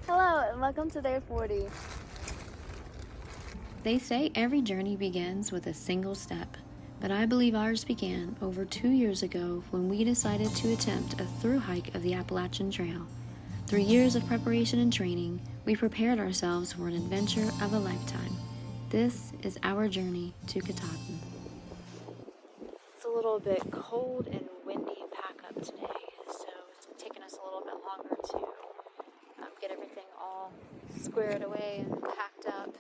Hello and welcome to Day 40. They say every journey begins with a single step, but I believe ours began over 2 years ago when we decided to attempt a through hike of the Appalachian Trail. Through years of preparation and training, we prepared ourselves for an adventure of a lifetime. This is our journey to Katahdin. It's a little bit cold and windy pack up today, so it's taken us a little bit longer to get everything all squared away and packed up.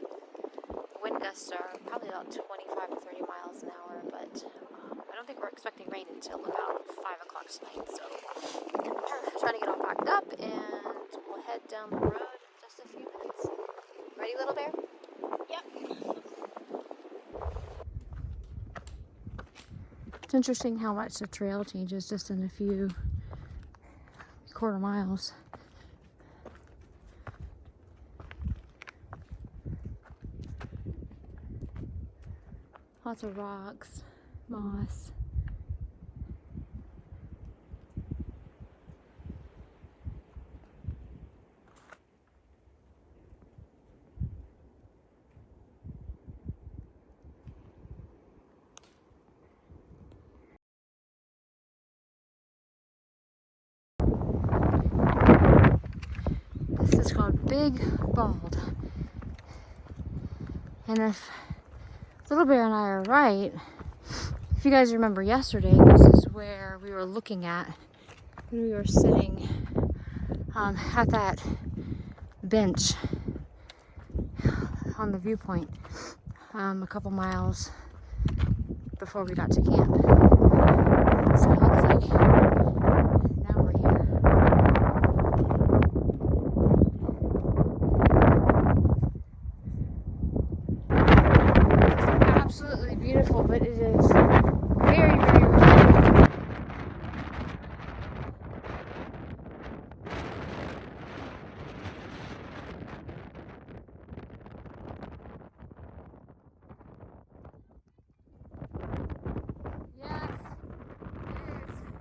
Wind gusts are probably about 25 to 30 miles an hour, but I don't think we're expecting rain until about 5 o'clock tonight, so trying to get all packed up and we'll head down the road in just a few minutes. Ready, little bear? Yep. It's interesting how much the trail changes just in a few quarter miles. Lots of rocks, moss. This is called Big Bald. And if Little Bear and I are right, if you guys remember yesterday, this is where we were looking at when we were sitting at that bench on the viewpoint a couple miles before we got to camp. So it looks like now we're here. It's absolutely beautiful, but it is very, very windy. Yes, it is. It's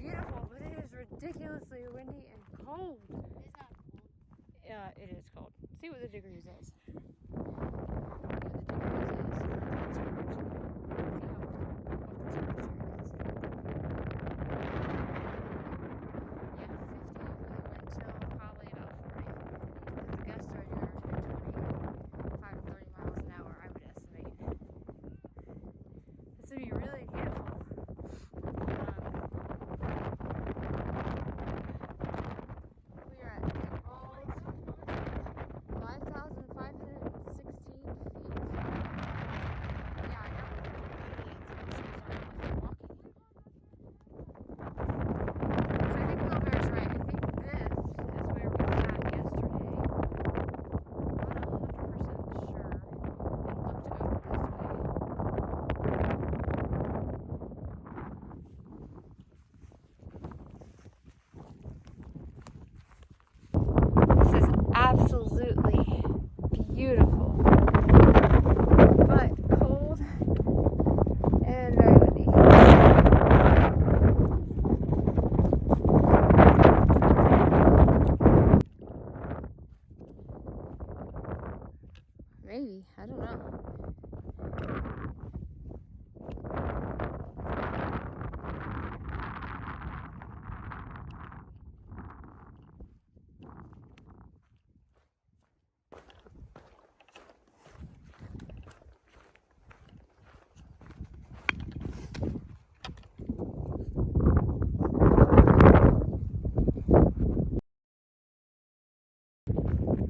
beautiful, but it is ridiculously windy and cold. It's not cold. Yeah, it is cold. See what the degrees is. This would be really beautiful. We are at Big Bald, 5,516 feet. Yeah, I know. So I think Little Bear's right. I think this is where we sat yesterday. Not 100% sure. And looked over this way. This is absolutely beautiful, but cold and very windy. Maybe, I don't know.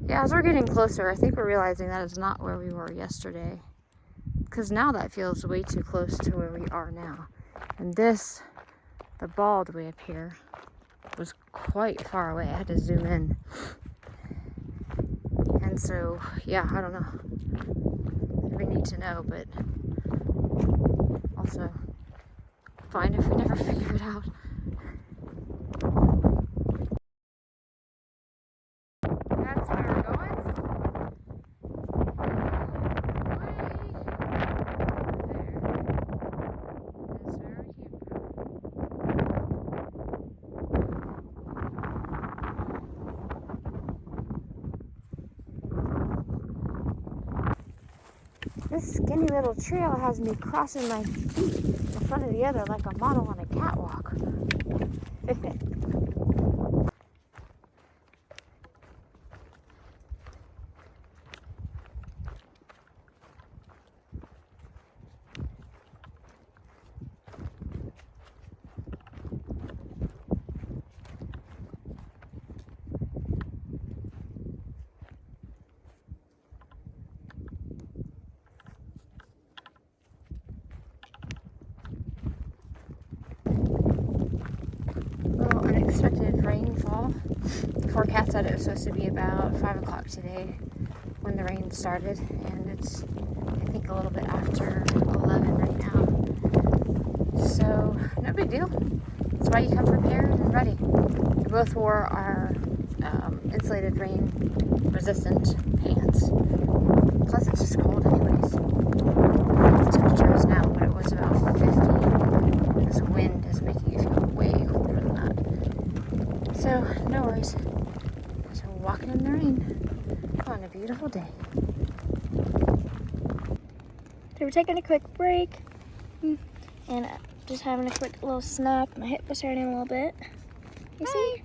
Yeah, as we're getting closer, I think we're realizing that is not where we were yesterday. Because now that feels way too close to where we are now. And this, the bald way up here, was quite far away. I had to zoom in. And so, yeah, I don't know. We need to know, but also fine if we never figure it out. That's where we're going. This skinny little trail has me crossing my feet in front of the other like a model on a catwalk. Little unexpected rainfall. The forecast said it was supposed to be about 5 o'clock today when the rain started, and it's, I think, a little bit after 11 right now. So, no big deal. That's why you come prepared and ready. We both wore our insulated rain resistant pants. Plus, it's just cold anyways. The temperature is now what it was, about 50. This wind is making you feel way colder than that. So, no worries. Just walking in the rain on a beautiful day. So we're taking a quick break and just having a quick little snack. My hip was hurting a little bit. You see?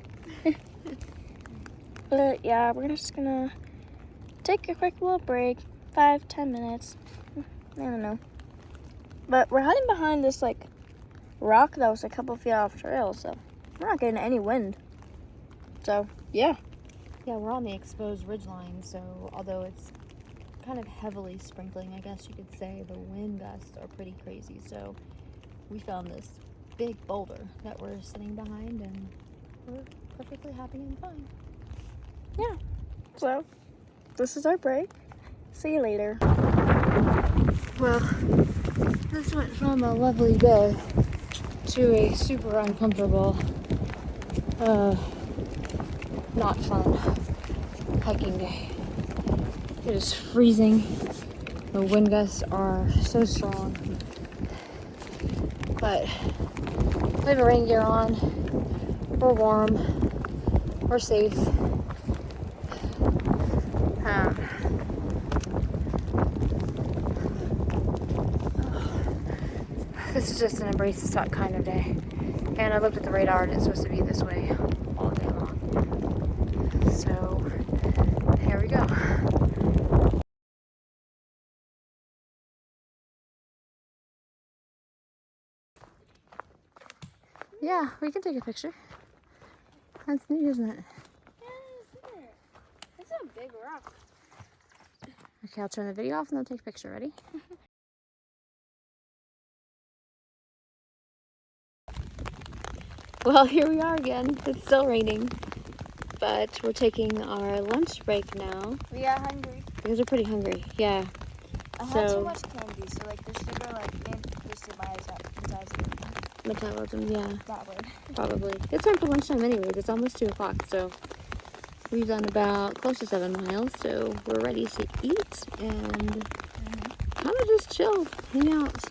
But yeah, we're just gonna take a quick little break, 5-10 minutes. I don't know. But we're hiding behind this like rock that was a couple feet off trail, so we're not getting any wind. So yeah. Yeah, we're on the exposed ridgeline, so although it's kind of heavily sprinkling, I guess you could say, the wind gusts are pretty crazy. So we found this big boulder that we're sitting behind, and we're perfectly happy and fine. Yeah. So this is our break. See you later. Well, this went from a lovely day to a super uncomfortable, not fun hiking day. It is freezing. The wind gusts are so strong. But we have a rain gear on. We're warm. We're safe. This is just an embrace the suck kind of day. And I looked at the radar and it's supposed to be this way all day long. So, here we go. Yeah, we can take a picture. That's neat, isn't it? Yeah, isn't it? It's a big rock. Okay, I'll turn the video off and then take a picture. Ready? Well, here we are again. It's still raining, but we're taking our lunch break now We are hungry. because we're pretty hungry. Yeah. I had too much candy, so like the sugar boosted my Metabolism, yeah, that way. probably. It's time for lunchtime anyways. It's almost 2 o'clock, so we've done about close to 7 miles, so we're ready to eat and kind of just chill, hang out.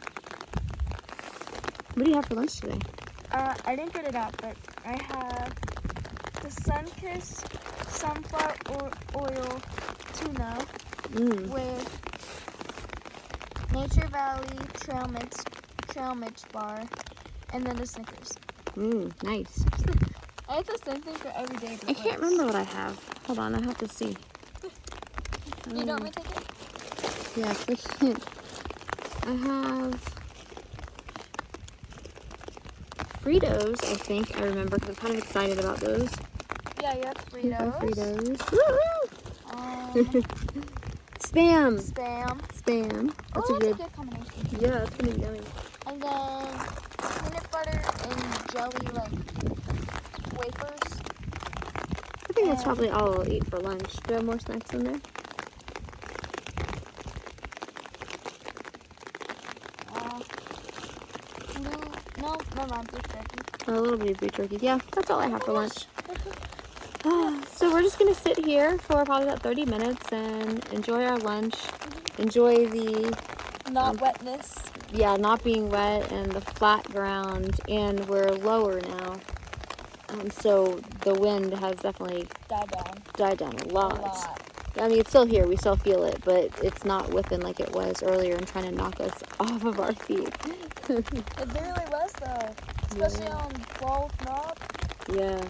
What do you have for lunch today? I didn't get it out, but I have the Sunkissed sunflower oil tuna with Nature Valley trail mix bar, and then the Snickers. Nice. I have the same thing for every day. I can't remember what I have. Hold on, I have to see. You don't want me to take it? Yeah, I can't. I have Fritos, I think I remember, because I'm kind of excited about those. Yeah, you have I have Fritos. Fritos. Spam. Spam. That's Oh, a that's good. a good combination. Yeah, that's gonna be yummy. And then peanut butter and jelly, like wafers. I think that's probably all I'll eat for lunch. Do I have more snacks in there? No, never mind, beef jerky. A little bit of beef jerky. Yeah, that's all I have for lunch. So we're just gonna sit here for probably about 30 minutes and enjoy our lunch. Enjoy the wetness. Yeah, not being wet and the flat ground, and we're lower now. So the wind has definitely Died down. a lot. I mean, it's still here. We still feel it, but it's not whipping like it was earlier and trying to knock us off of our feet. It really was, though. Especially on Bald Knob. Yeah.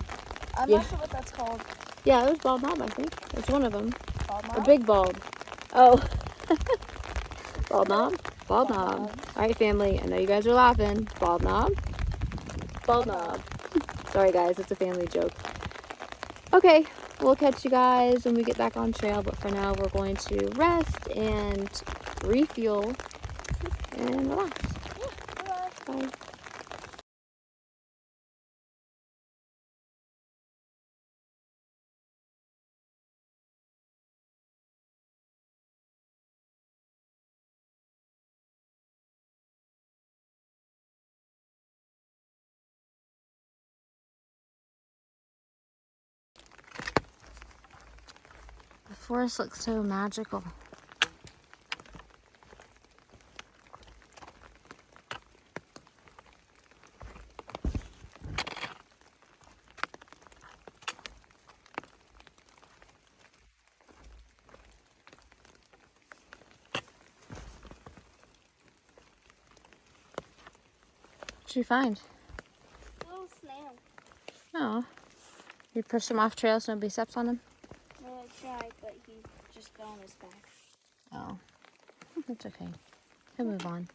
I'm not sure what that's called. Yeah, it was Bald Knob, I think. It's one of them. Bald Knob? A big bald. Oh. Bald Knob? Bald Knob. All right, family. I know you guys are laughing. Bald Knob? Bald Knob. Sorry, guys. It's a family joke. Okay. We'll catch you guys when we get back on trail, but for now we're going to rest and refuel and relax. Yeah, bye. Bye. The forest looks so magical. What'd you find? A little snail. Oh. You pushed him off trail so nobody steps on him? Well, I tried, but he just fell on his back. Oh. That's okay. He'll move on.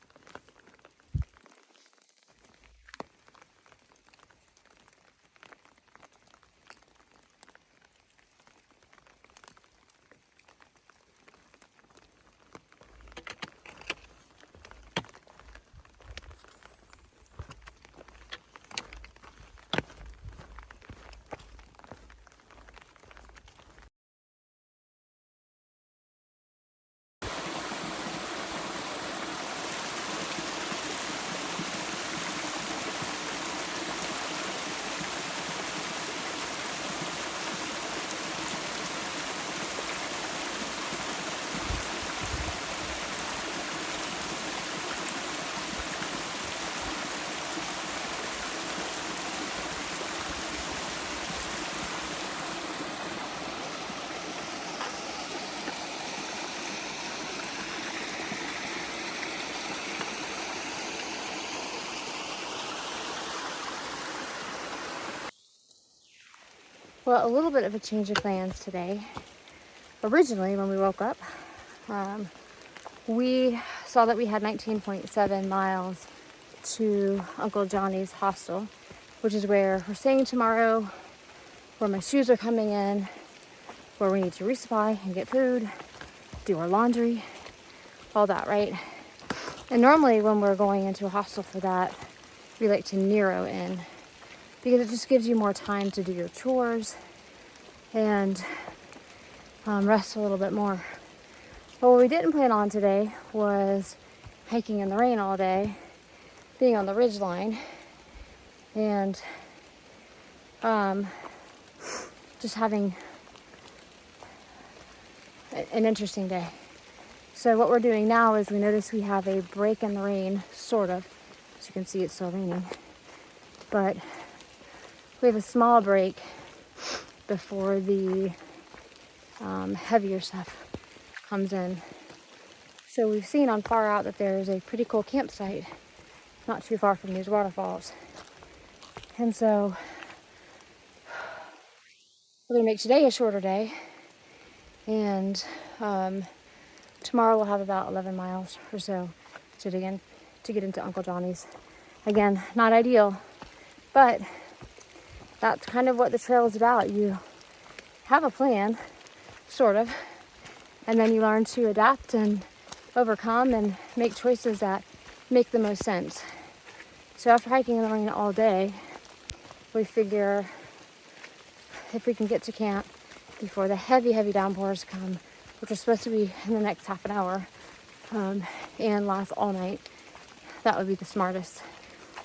Well, a little bit of a change of plans today. Originally, when we woke up, we saw that we had 19.7 miles to Uncle Johnny's hostel, which is where we're staying tomorrow, where my shoes are coming in, where we need to resupply and get food, do our laundry, all that, right? And normally when we're going into a hostel for that, we like to narrow in because it just gives you more time to do your chores and rest a little bit more. But what we didn't plan on today was hiking in the rain all day, being on the ridge line, and just having an interesting day. So what we're doing now is we notice we have a break in the rain, sort of. As you can see, it's still raining. But we have a small break before the heavier stuff comes in. So we've seen on far out that there's a pretty cool campsite not too far from these waterfalls. And so we're gonna make today a shorter day, and tomorrow we'll have about 11 miles or so to get into Uncle Johnny's. Again, not ideal, but that's kind of what the trail is about. You have a plan, sort of, and then you learn to adapt and overcome and make choices that make the most sense. So after hiking in the rain all day, we figure if we can get to camp before the heavy downpours come, which are supposed to be in the next half an hour, and last all night, that would be the smartest.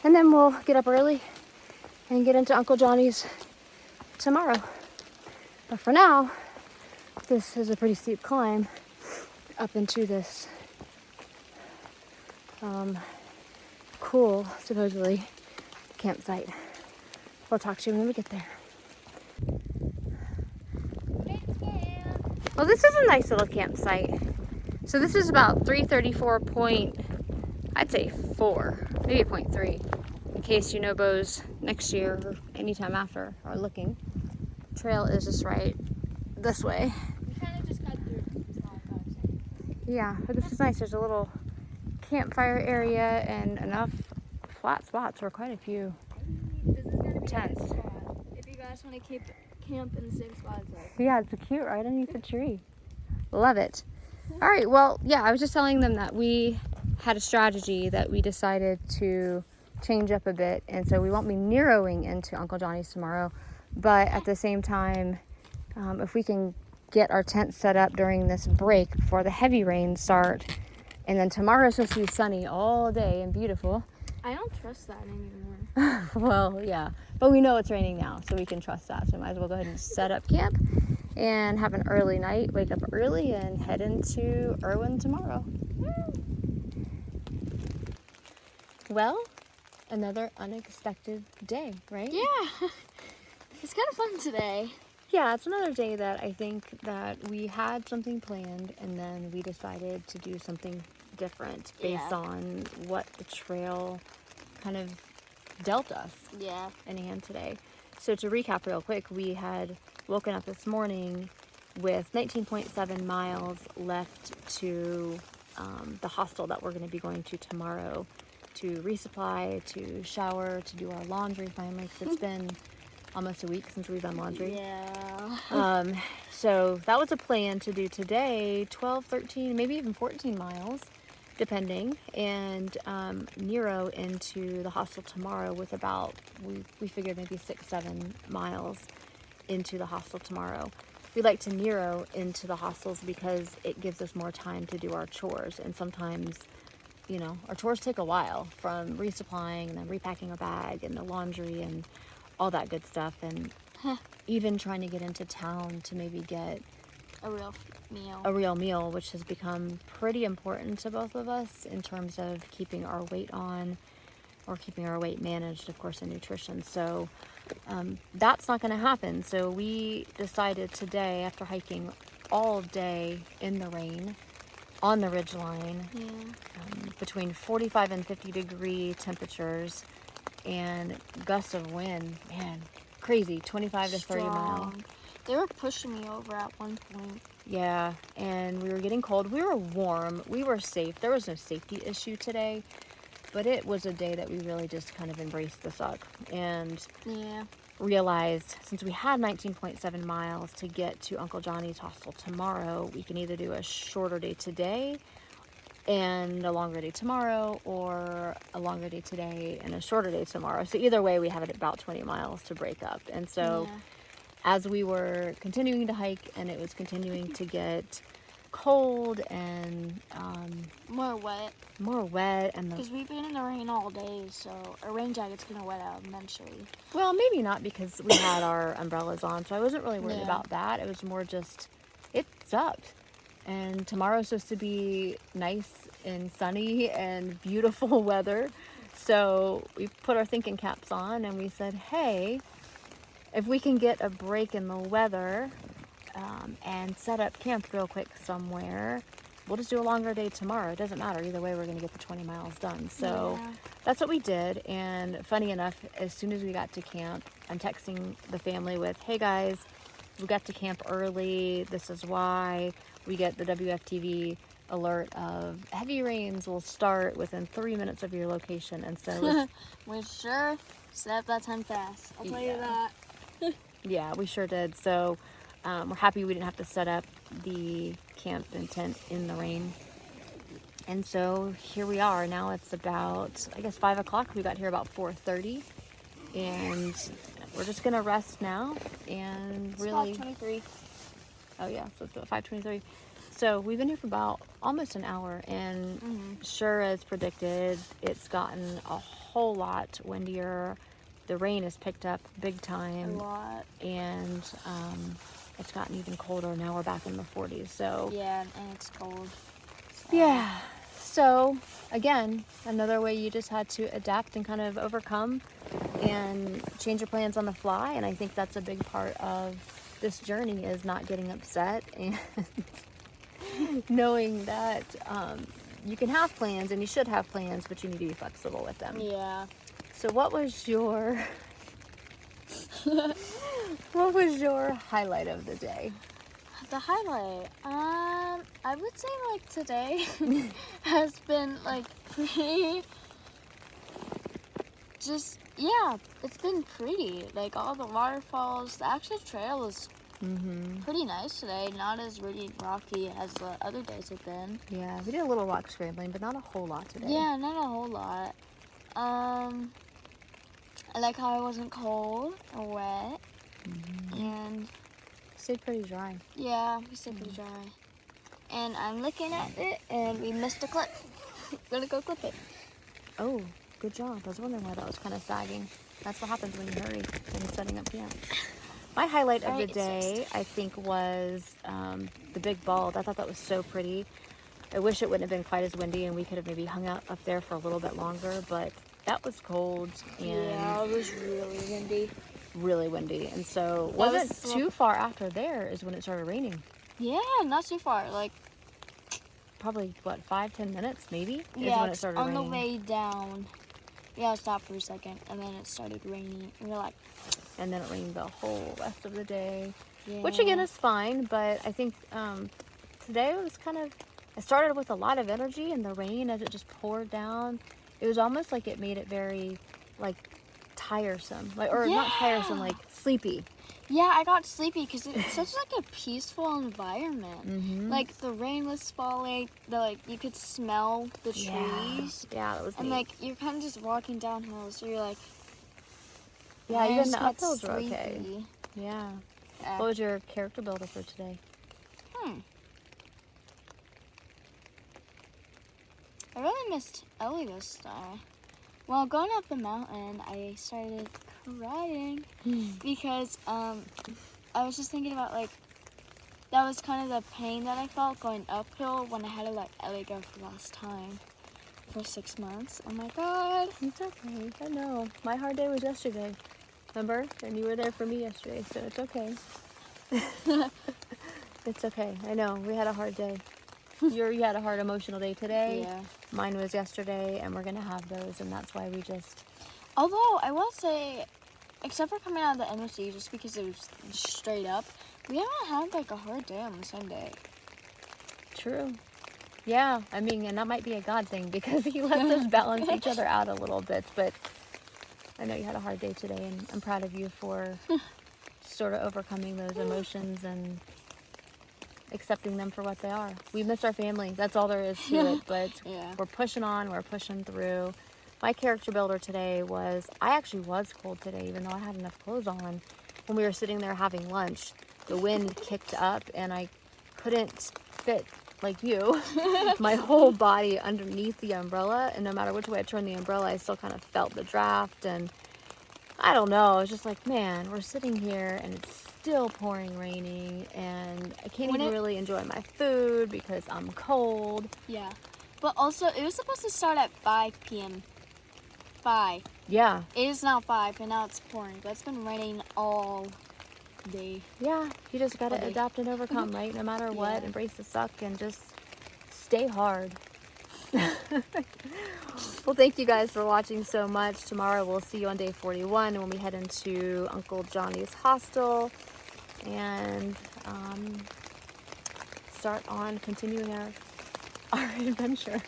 And then we'll get up early and get into Uncle Johnny's tomorrow. But for now, this is a pretty steep climb up into this cool, supposedly, campsite. We'll talk to you when we get there. Well, this is a nice little campsite. So this is about 334 I'd say 4, maybe 0.3. In case you know bows next year or anytime after are looking. Trail is just right this way. We kind of just got through. Yeah, but this is nice. There's a little campfire area and enough flat spots for quite a few This is gonna be tents. a spot. If you guys want to camp in the same spot as us. Yeah, it's cute right underneath the tree. Love it. All right, well, yeah, I was just telling them that we had a strategy that we decided to change up a bit, and so we won't be narrowing into Uncle Johnny's tomorrow, but at the same time, if we can get our tent set up during this break before the heavy rains start, and then tomorrow's supposed to be sunny all day and beautiful. I don't trust that anymore. Well, yeah, but we know it's raining now, so we can trust that, so we might as well go ahead and set up camp and have an early night, wake up early, and head into Irwin tomorrow. Well, another unexpected day, right? Yeah. It's kind of fun today. Yeah, it's another day that I think that we had something planned and then we decided to do something different based on what the trail kind of dealt us in hand today. So to recap real quick, we had woken up this morning with 19.7 miles left to the hostel that we're going to be going to tomorrow to resupply, to shower, to do our laundry finally, because it's been almost a week since we've done laundry. Yeah. So that was a plan to do today, 12, 13, maybe even 14 miles, depending, and Nero into the hostel tomorrow with about, we figured maybe 6-7 miles into the hostel tomorrow. We like to Nero into the hostels because it gives us more time to do our chores, and sometimes, you know, our chores take a while, from resupplying and then repacking a bag and the laundry and all that good stuff, and even trying to get into town to maybe get A real meal, which has become pretty important to both of us in terms of keeping our weight on, or keeping our weight managed, of course, in nutrition. So that's not going to happen. So we decided today, after hiking all day in the rain on the ridgeline, between 45 and 50 degree temperatures and gusts of wind, man, crazy, 25 to 30 miles. They were pushing me over at one point. Yeah, and we were getting cold. We were warm. We were safe. There was no safety issue today, but it was a day that we really just kind of embraced the suck and realized, since we had 19.7 miles to get to Uncle Johnny's hostel tomorrow, we can either do a shorter day today and a longer day tomorrow, or a longer day today and a shorter day tomorrow. So either way, we have about 20 miles to break up. And so as we were continuing to hike and it was continuing to get cold and More wet. And Because we've been in the rain all day, so our rain jacket's going to wet out eventually. well, maybe not, because we had our umbrellas on, so I wasn't really worried about that. It was more just, it sucked. And tomorrow's supposed to be nice and sunny and beautiful weather. So we put our thinking caps on and we said, hey, if we can get a break in the weather and set up camp real quick somewhere, we'll just do a longer day tomorrow. It doesn't matter. Either way, we're going to get the 20 miles done. So that's what we did. And funny enough, as soon as we got to camp, I'm texting the family with, hey guys, we got to camp early. This is why. We get the WFTV alert of heavy rains will start within 3 minutes of your location. And so we sure set up that time fast. I'll tell you that. Yeah, we sure did. So we're happy we didn't have to set up the camp and tent in the rain. And so here we are. Now it's about, I guess, 5 o'clock. We got here about 4:30. And we're just going to rest now and It's really... 5:23. Oh, yeah. So it's about 5:23. So we've been here for about almost an hour. And sure as predicted, it's gotten a whole lot windier. The rain has picked up big time. A lot. And it's gotten even colder. Now we're back in the 40s. So Yeah, and it's cold. So. yeah. So again, another way you just had to adapt and kind of overcome and change your plans on the fly. And I think that's a big part of this journey is not getting upset and knowing that you can have plans and you should have plans, but you need to be flexible with them. Yeah. So what was your what was your highlight of the day? The highlight, I would say like today has been like pretty, just, yeah, it's been pretty. Like all the waterfalls, the actual trail is pretty nice today. Not as really rocky as the other days have been. Yeah, we did a little rock scrambling, but not a whole lot today. Yeah, not a whole lot. I like how I wasn't cold or wet. And Stayed pretty dry. yeah, we stayed pretty dry. And I'm looking at it, and we missed a clip. Gonna go clip it. Oh, good job. I was wondering why that was kind of sagging. That's what happens when you hurry and setting up camp. My highlight of the day, I think, was the big bald. I thought that was so pretty. I wish it wouldn't have been quite as windy and we could have maybe hung out up there for a little bit longer, but that was cold and Yeah, it was really windy. really windy. And so wasn't too far after there is when it started raining. Yeah, not too far. Like, Probably, what, 5-10 minutes maybe? yeah, is when it started on raining. the way down. Yeah, I stopped for a second, and then it started raining. And we're like, And then it rained the whole rest of the day. yeah. Which again is fine, but I think today it was kind of, I started with a lot of energy and the rain as it just poured down, it was almost like it made it very like tiresome, like, or not tiresome, like sleepy. Yeah, I got sleepy because it's such like a peaceful environment. Like the rain was falling, you could smell the trees. Yeah, that was And neat. like you're kind of just walking downhill, so you're like, Yeah, I even just the got uphills were okay. sleepy. Yeah. Yeah. What was your character builder for today? I really missed Ellie this time. Well, going up the mountain, I started crying because I was just thinking about like that was kind of the pain that I felt going uphill when I had to let Ellie go for the last time for 6 months. Oh my god. It's okay. I know. My hard day was yesterday. Remember? And you were there for me yesterday, so it's okay. It's okay. I know. We had a hard day. You had a hard emotional day today. Yeah. Mine was yesterday, and we're going to have those, and that's why we just... Although, I will say, except for coming out of the NOC, just because it was straight up, we haven't had like a hard day on the Sunday. True. Yeah, I mean, and that might be a God thing because he lets us balance each other out a little bit, but I know you had a hard day today, and I'm proud of you for sort of overcoming those emotions and accepting them for what they are. We miss our family. That's all there is to it, but we're pushing on, we're pushing through. My character builder today was, I actually was cold today, even though I had enough clothes on. When we were sitting there having lunch, the wind kicked up and I couldn't fit, like you, my whole body underneath the umbrella, and no matter which way I turned the umbrella, I still kind of felt the draft, and I don't know, it's just like, man, we're sitting here and it's still pouring, raining, and I can't even really enjoy my food because I'm cold. Yeah. But also, it was supposed to start at 5 p.m. 5. Yeah. It is now 5, and now it's pouring. But it's been raining all day. Yeah, you just gotta adapt and overcome, right? No matter what, embrace the suck and just stay hard. Well, thank you guys for watching so much. Tomorrow we'll see you on day 41 when we head into Uncle Johnny's hostel and start on continuing our adventure.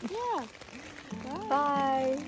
Yeah. Bye.